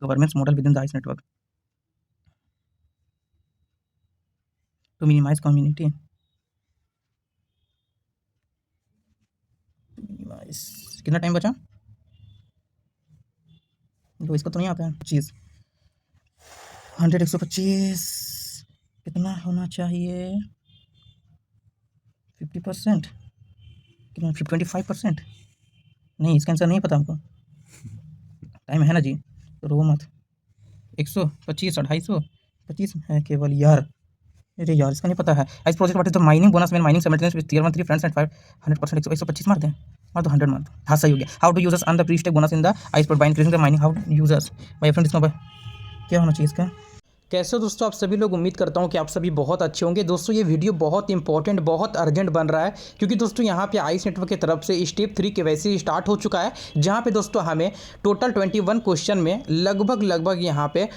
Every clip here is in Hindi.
governance model within the ICE network to minimize community. कितना टाइम बचा? तो इसको तो नहीं आता है 25 100 125 कितना होना चाहिए? 50%? कितना 25%? नहीं, इसका आंसर नहीं पता हमको। टाइम है ना जी, तो रो मत। 125 250 है केवल यार। अरे यार, इसका नहीं पता है। इस project what is the mining bonus when mining simultaneously with tier 1 3 friends and 100% 125 मार दें, मार दो 100 मार दो। हाँ सही हो गया। How to users earn the pre stake bonus in the ice पर by increasing the mining how users by friend discover क्या होना चाहिए इसका? कैसे हो दोस्तों आप सभी लोग? उम्मीद करता हूं कि आप सभी बहुत अच्छे होंगे। दोस्तों ये वीडियो बहुत इंपॉर्टेंट बहुत अर्जेंट बन रहा है, क्योंकि दोस्तों यहाँ पे आइस नेटवर्क की तरफ से स्टेप 3 के वैसे स्टार्ट हो चुका है, जहाँ पे दोस्तों हमें टोटल 21 क्वेश्चन में लगभग यहाँ पे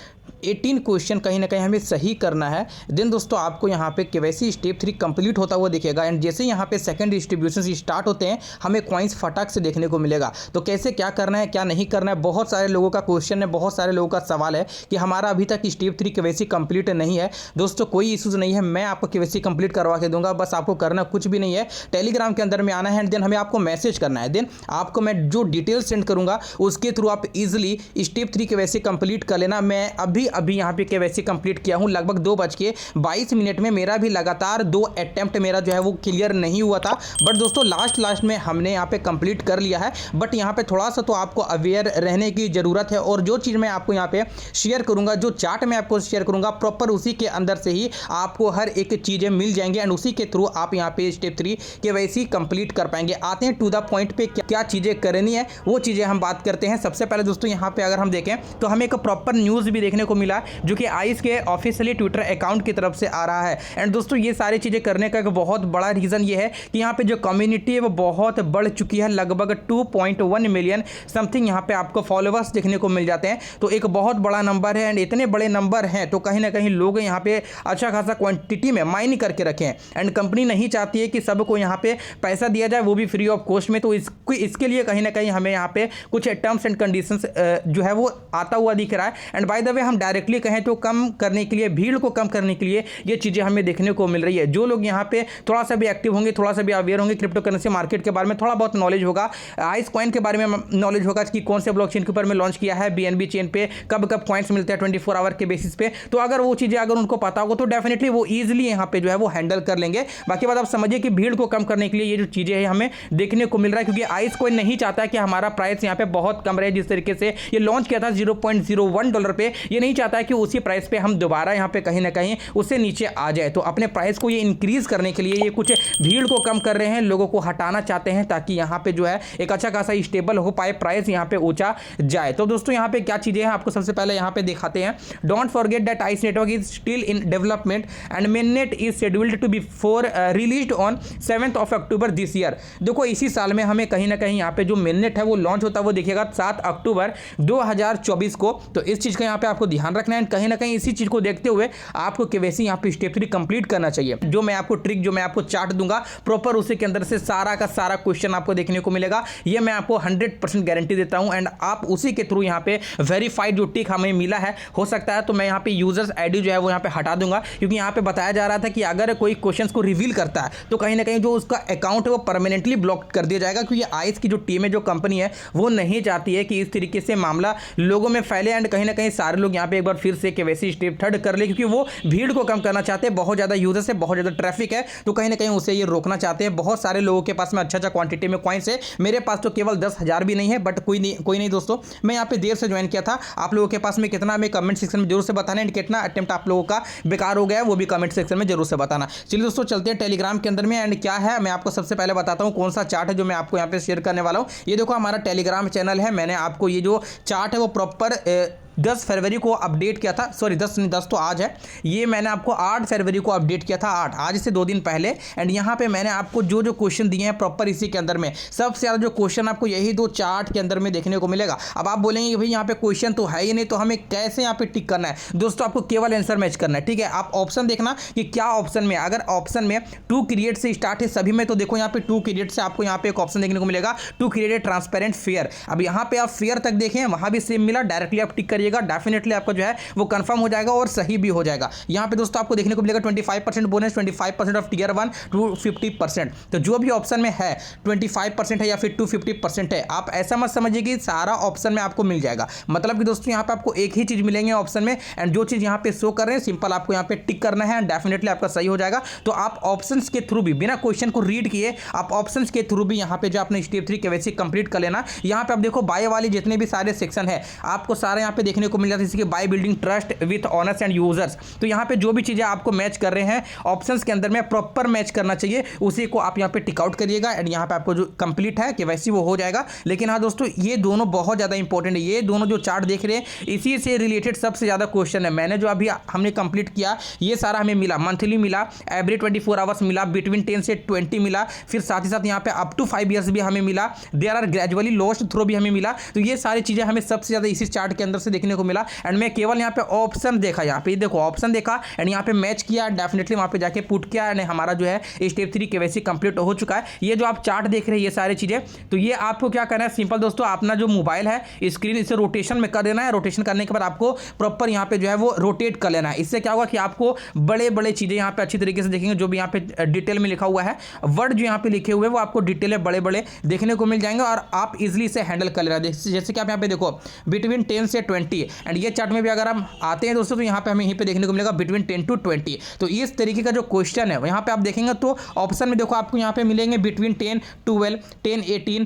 18 क्वेश्चन कहीं ना कहीं हमें सही करना है। देन दोस्तों आपको यहाँ पे केवाईसी स्टेप 3 कंप्लीट होता हुआ दिखेगा, एंड जैसे ही यहाँ पे सेकंड डिस्ट्रीब्यूशन स्टार्ट होते हैं हमें कॉइन्स फटाक से देखने को मिलेगा। तो कैसे क्या करना है क्या नहीं करना है, बहुत सारे लोगों का क्वेश्चन है, बहुत सारे लोगों का सवाल है कि हमारा अभी तक स्टेप 3 केवाईसी कंप्लीट नहीं है। दोस्तों कोई इशूज़ नहीं है, मैं आपको केवाईसी कंप्लीट करवा के दूंगा। बस आपको करना कुछ भी नहीं है, टेलीग्राम के अंदर में आना है, एंड देन हमें आपको मैसेज करना है। देन आपको मैं जो डिटेल्स सेंड करूंगा उसके थ्रू आप इजीली स्टेप 3 केवाईसी कंप्लीट कर लेना। मैं अभी यहाँ पे केवाईसी कंप्लीट किया हूं लगभग 2:22 में। मेरा भी लगातार 2 अटेम्प्ट मेरा जो है वो क्लियर नहीं हुआ था, बट दोस्तों लास्ट में हमने यहाँ पे कंप्लीट कर लिया है। बट यहाँ पे थोड़ा सा तो आपको अवेयर रहने की ज़रूरत है, और जो चीज़ मैं आपको यहाँ पे शेयर करूँगा, जो चार्ट मैं आपको शेयर करूँगा, प्रॉपर उसी के अंदर से ही आपको हर एक चीज़ें मिल जाएंगे, एंड उसी के थ्रू आप यहाँ पे स्टेप 3 केवाईसी कंप्लीट कर पाएंगे। आते हैं टू द पॉइंट पे, क्या चीज़ें करनी है वो चीज़ें हम बात करते हैं। सबसे पहले दोस्तों यहाँ पे अगर हम देखें तो हमें एक प्रॉपर न्यूज़ भी देखने को मिला, जो कि आइस के ऑफिशियली ट्विटर अकाउंट की तरफ से आ रहा है। एंड दोस्तों ये सारी चीज़ें करने का एक बहुत बड़ा रीज़न ये है कि यहाँ पे जो कम्युनिटी है वो बहुत बढ़ चुकी है, लगभग 2.1 मिलियन समथिंग यहाँ पे आपको फॉलोवर्स देखने को मिल जाते हैं। तो एक बहुत बड़ा नंबर है, एंड इतने बड़े नंबर हैं तो कहीं ना कहीं लोग यहाँ पे अच्छा खासा क्वांटिटी में माइन करके रखें, एंड कंपनी नहीं चाहती है कि सबको यहाँ पे पैसा दिया जाए, वो भी फ्री ऑफ कॉस्ट में। तो इसके लिए कहीं ना कहीं हमें यहाँ पे कुछ टर्म्स एंड कंडीशंस जो है वो आता हुआ दिख रहा है। एंड बाय द वे हम डायरेक्टली कहें तो कम करने के लिए, भीड़ को कम करने के लिए ये चीज़ें हमें देखने को मिल रही है। जो लोग यहाँ पे थोड़ा सा भी एक्टिव होंगे, थोड़ा सा भी अवेयर होंगे, क्रिप्टो करेंसी मार्केट के बारे में थोड़ा बहुत नॉलेज होगा, आइस कॉइन के बारे में नॉलेज होगा कि कौन से ब्लॉकचेन के ऊपर में लॉन्च किया है, BNB चेन पे कब कब कॉइन्स मिलते हैं 24 आवर के बेसिस पे। तो अगर वो चीज़ें अगर उनको पता होगा तो डेफिनेटली वो ईजिली यहाँ पे जो है वो हैंडल कर लेंगे। बाकी बात आप समझिए कि भीड़ को कम करने के लिए ये जो चीज़ें हैं हमें देखने को मिल रहा है, क्योंकि आइस कॉइन नहीं चाहता है कि हमारा प्राइस यहाँ पे बहुत कम रहे। जिस तरीके से ये लॉन्च किया था $0.01 पे, ये नहीं चाहता है कि उसी प्राइस पे हम दोबारा यहाँ पे कहीं ना कहीं उससे नीचे आ जाए। तो अपने प्राइस को ये इंक्रीज करने के लिए ये कुछ भीड़ को कम कर रहे हैं, लोगों को हटाना चाहते हैं, ताकि यहाँ पे जो है एक अच्छा खासा स्टेबल हो पाए, प्राइस यहाँ पे ऊंचा जाए। तो दोस्तों यहाँ पे क्या चीज़ें हैं आपको सबसे पहले यहाँ पे दिखाते हैं। Don't forget that Ice Network is still in development and main net is scheduled to be released on 7 October this year. देखो इसी साल में हमें कहीं ना कहीं यहाँ पे जो मेन नेट है वो लॉन्च होता है, वो देखिएगा 7 अक्टूबर 2024 को। तो इस चीज़ का यहाँ पे आपको ध्यान रखना है, कहीं ना कहीं इसी चीज़ को देखते हुए आपको केवाईसी यहाँ पे स्टेप 3 कंप्लीट करना चाहिए। जो मैं आपको ट्रिक, जो मैं आपको चार्ट दूंगा प्रॉपर, उसी के अंदर से सारा का सारा क्वेश्चन आपको देखने को मिलेगा। ये मैं आपको 100% गारंटी देता हूं, एंड आप उसी के थ्रू यहाँ पे वेरीफाइड जो टिक हमें मिला है, हो सकता है तो मैं यहाँ पे यूजर्स आईडी जो है वो यहाँ पे हटा दूंगा, क्योंकि यहाँ पे बताया जा रहा था कि अगर कोई क्वेश्चंस को रिवील करता है तो कहीं ना कहीं जो उसका अकाउंट है वो परमानेंटली ब्लॉक कर दिया जाएगा, क्योंकि आइस की जो टीम है, जो कंपनी है, वो नहीं चाहती है कि इस तरीके से मामला लोगों में फैले, एंड कहीं ना कहीं सारे लोग यहाँ पे एक बार फिर से केवाईसी स्टेप 3 कर ले, क्योंकि वो भीड़ को कम करना चाहते हैं। बहुत ज़्यादा यूजर्स है, बहुत ज़्यादा ट्रैफिक है, तो कहीं ना कहीं उसे ये रोकना चाहते हैं। बहुत सारे लोगों के पास में अच्छा क्वांटिटी में कॉइन्स है, मेरे पास तो केवल 10,000 भी नहीं है, बट कोई नहीं दोस्तों, मैं यहाँ पे देर से ज्वाइन किया था। आप लोगों के पास में कितना, हमें कमेंट सेक्शन में जरूर से बताना, एंड कितना अटेम्प्ट आप लोगों का बेकार हो गया है वो भी कमेंट सेक्शन में जरूर से बताना। चलिए दोस्तों चलते हैं टेलीग्राम के अंदर में, एंड क्या है मैं आपको सबसे पहले बताता हूँ कौन सा चार्ट है जो मैं आपको यहाँ पे शेयर करने वाला हूँ। ये देखो हमारा टेलीग्राम चैनल है, मैंने आपको ये जो चार्ट है वो प्रॉपर 10 फरवरी को अपडेट किया था, सॉरी 10 तो आज है, ये मैंने आपको 8 फरवरी को अपडेट किया था, आज से 2 दिन पहले। एंड यहाँ पे मैंने आपको जो क्वेश्चन दिए हैं प्रॉपर इसी के अंदर में, सबसे ज़्यादा जो क्वेश्चन आपको यही 2 चार्ट के अंदर में देखने को मिलेगा। अब आप बोलेंगे कि भाई यहाँ पे क्वेश्चन तो है ही नहीं, तो हमें कैसे यहाँ पे टिक करना है? दोस्तों आपको केवल आंसर मैच करना है, ठीक है। आप ऑप्शन देखना कि क्या ऑप्शन में, अगर ऑप्शन में 2 क्रिएट से स्टार्ट है सभी में, तो देखो यहाँ पे 2 क्रिएट से आपको यहाँ पे एक ऑप्शन देखने को मिलेगा, 2 क्रिएट ट्रांसपेरेंट फेयर। अब यहाँ पे आप फेयर तक देखें, वहाँ भी सेम मिला, डायरेक्टली आप टिक करिए करिएगा, डेफिनेटली आपका जो है वो कंफर्म हो जाएगा और सही भी हो जाएगा। यहाँ पे दोस्तों आपको देखने को मिलेगा 25% बोनस, 25% ऑफ टियर 1 टू 50%। तो जो भी ऑप्शन में है 25% है या फिर 250% है, आप ऐसा मत समझिए कि सारा ऑप्शन में आपको मिल जाएगा। मतलब कि दोस्तों यहाँ पे आपको एक ही चीज मिलेंगे ऑप्शन में, एंड जो चीज यहाँ पे शो कर रहे हैं सिंपल आपको यहाँ पे टिक करना है एंड डेफिनेटली आपका सही हो जाएगा। तो आप ऑप्शंस के थ्रू भी बिना क्वेश्चन को रीड किए आप ऑप्शंस के थ्रू भी यहाँ पे जो अपने स्टेप 3 केवाईसी कंप्लीट कर लेना। यहाँ पे आप देखो बाय वाली जितने भी सारे सेक्शन है आपको सारे यहाँ पे देखने को मिल जाता है, जैसे कि by building trust with honours and users. तो यहाँ पे जो भी चीजें आपको मैच कर रहे हैं ऑप्शंस के अंदर में प्रॉपर मैच करना चाहिए, उसी को आप यहाँ पे टिक आउट करिएगा एंड यहाँ पे आपको जो कंप्लीट है केवाईसी वो हो जाएगा। लेकिन हाँ दोस्तों ये दोनों बहुत ज्यादा इंपॉर्टेंट है, ये दोनों जो चार्ट देख रहे हैं इसी से रिलेटेड सबसे ज्यादा क्वेश्चन है। मैंने जो अभी हमने कंप्लीट किया ये सारा हमें मिला, मंथली मिला, एवरी 24 आवर्स मिला, बिटवीन 10 से 20 मिला, फिर साथ ही साथ यहाँ पे अप टू 5 ईयर्स भी हमें मिला, there are gradually lost throw भी हमें मिला। तो ये सारी चीजें हमें सबसे ज्यादा इसी चार्ट के अंदर से देखने को मिला। एंड मैं केवल यहाँ पे ऑप्शन देखा, यहाँ पे देखो ऑप्शन देखा एंड यहाँ पे मैच किया, डेफिनेटली वहाँ पे जाके पुट किया एंड हमारा जो है स्टेप 3 केवाईसी कंप्लीट हो चुका है। ये जो आप चार्ट देख रहे हैं ये सारी चीजें, तो ये आपको क्या करना है सिंपल दोस्तों, अपना जो मोबाइल है स्क्रीन इसे रोटेशन में कर देना है। रोटेशन करने के बाद आपको प्रॉपर यहाँ पे जो है वो रोटेट कर लेना है। इससे क्या होगा कि आपको बड़े बड़े चीजें यहाँ पे अच्छी तरीके से देखेंगे, जो भी यहाँ पे डिटेल में लिखा हुआ है वर्ड जो यहाँ पे लिखे हुए हैं वो आपको डिटेल में बड़े बड़े देखने को मिल जाएंगे और आप इजिली से हैंडल कर लेना। जैसे कि आप यहाँ पे देखो बिटवीन 10 से 20 एंड ये चार्ट में भी अगर हम आते हैं दोस्तों तो यहाँ पे हमें यहीं पे देखने को मिलेगा बिटवीन 10 टू 20। तो इस तरीके का जो क्वेश्चन है यहाँ पे आप देखेंगे तो ऑप्शन में देखो आपको यहाँ पे मिलेंगे बिटवीन 10, 12, 10, 18,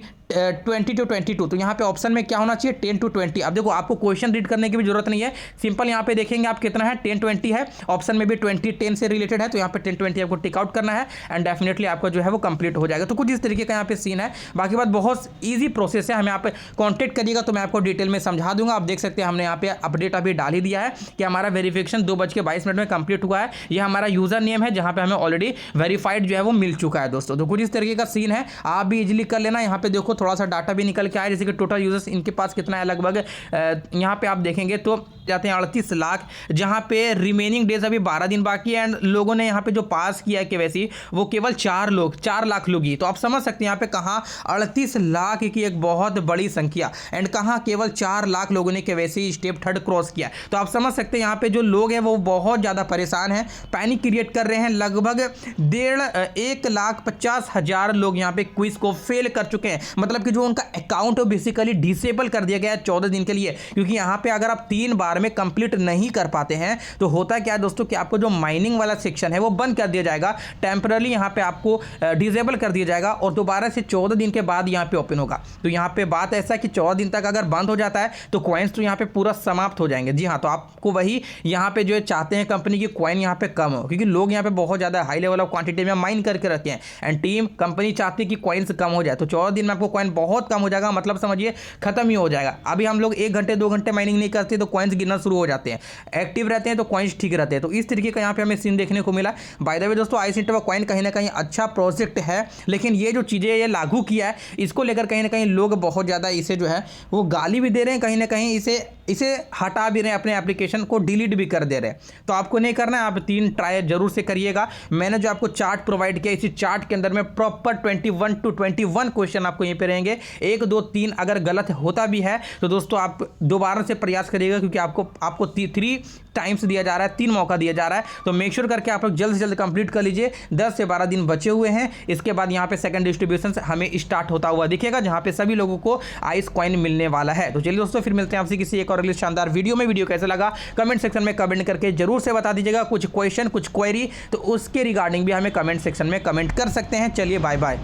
20 टू 22। तो यहाँ पे ऑप्शन में क्या होना चाहिए 10 टू 20। अब देखो आपको क्वेश्चन रीड करने की भी जरूरत नहीं है, सिंपल यहाँ पे देखेंगे आप कितना है 10, 20 है, ऑप्शन में भी 20, 10 से रिलेटेड है, तो यहाँ पे 10, 20 आपको टिक आउट करना है एंड डेफिनेटली आपका जो है वो कंप्लीट हो जाएगा। तो कुछ इस तरीके का यहाँ पे सीन है, बाकी बात बहुत ईजी प्रोसेस है, हमें यहाँ पे कॉन्टेक्ट करिएगा तो मैं आपको डिटेल में समझा दूंगा। आप देख सकते हैं हमने यहाँ पे अपडेट अभी डाल ही दिया है कि हमारा वेरिफिकेशन 2:22 में कंप्लीट हुआ है। यह हमारा यूजर नेम है जहाँ पे हमें ऑलरेडी वेरीफाइड जो है वो मिल चुका है दोस्तों। तो कुछ इस तरीके का सीन है, आप भी इजिली कर लेना। यहाँ पे देखो थोड़ा सा डाटा भी निकल के आया, जैसे कि टोटल यूजर्स इनके पास कितना है लगभग, यहाँ पे आप देखेंगे तो जाते हैं 38 लाख, जहाँ पे रिमेनिंग डेज अभी 12 दिन बाकी है एंड लोगों ने यहाँ पे जो पास किया है केवाईसी वो केवल 4 लाख लोग ही। तो आप समझ सकते हैं यहाँ पे कहाँ 38 लाख की एक बहुत बड़ी संख्या एंड कहाँ केवल 4 लाख लोगों ने केवाईसी स्टेप 3 क्रॉस किया। तो आप समझ सकते हैं यहाँ पे जो लोग हैं वो बहुत ज़्यादा परेशान हैं, पैनिक क्रिएट कर रहे हैं। लगभग 1,50,000 लोग यहाँ पे क्विज को फेल कर चुके हैं, मतलब कि जो उनका अकाउंट है बेसिकली डिसेबल कर दिया गया है 14 दिन के लिए। क्योंकि यहाँ पे अगर आप 3 बार में कंप्लीट नहीं कर पाते हैं तो होता क्या है दोस्तों कि आपको जो माइनिंग वाला सेक्शन है वो बंद कर दिया जाएगा, टेम्पररी यहाँ पे आपको डिसेबल कर दिया जाएगा और दोबारा से 14 दिन के बाद यहाँ पे ओपन होगा। तो यहाँ पे बात ऐसा है कि 14 दिन तक अगर बंद हो जाता है तो कॉइन्स तो यहाँ पे पूरा समाप्त हो जाएंगे। जी हाँ, तो आपको वही यहाँ पे जो है चाहते हैं कंपनी की कॉइन यहाँ पे कम हो, क्योंकि लोग यहाँ पे बहुत ज़्यादा हाई लेवल ऑफ क्वांटिटी में माइन करके रखे हैं एंड टीम कंपनी चाहती है कि कॉइन्स कम हो जाए। तो 14 दिन में आपको कॉइन बहुत कम हो जाएगा, मतलब समझिए खत्म ही हो जाएगा। अभी हम लोग 1 घंटे 2 घंटे माइनिंग नहीं करते तो कॉइन्स गिरना शुरू हो जाते हैं, एक्टिव रहते हैं तो कॉइन्स ठीक रहते हैं। तो इस तरीके का यहाँ पे हमें सीन देखने को मिला। बाय द वे दोस्तों आईसींटवा कॉइन कहीं ना कहीं अच्छा प्रोजेक्ट है, लेकिन ये जो चीज़ें ये लागू किया है इसको लेकर कहीं ना कहीं लोग बहुत ज़्यादा इसे जो है वो गाली भी दे रहे हैं, कहीं ना कहीं इसे हटा भी रहे हैं, अपने एप्लीकेशन को डिलीट भी कर दे रहे हैं। तो आपको नहीं करना है, आप 3 ट्राई जरूर से करिएगा। मैंने जो आपको चार्ट प्रोवाइड किया इसी चार्ट के अंदर में प्रॉपर 21 टू 21 क्वेश्चन आपको यहीं पे रहेंगे। 1, 2, 3 अगर गलत होता भी है तो दोस्तों आप दोबारा से प्रयास करिएगा, क्योंकि आपको 3 टाइम्स दिया जा रहा है, 3 मौका दिया जा रहा है। तो मेक श्योर करके आप लोग जल्द से जल्द कंप्लीट कर लीजिए। 10 से 12 दिन बचे हुए हैं, इसके बाद यहाँ पे सेकंड डिस्ट्रीब्यूशन हमें स्टार्ट होता हुआ दिखेगा, जहाँ पे सभी लोगों को आइस कॉइन मिलने वाला है। तो चलिए दोस्तों फिर मिलते हैं आपसे किसी एक और अगले शानदार वीडियो में। वीडियो कैसा लगा कमेंट सेक्शन में कमेंट करके जरूर से बता दीजिएगा। कुछ क्वेश्चन कुछ क्वेरी तो उसके रिगार्डिंग भी हमें कमेंट सेक्शन में कमेंट कर सकते हैं। चलिए बाय बाय।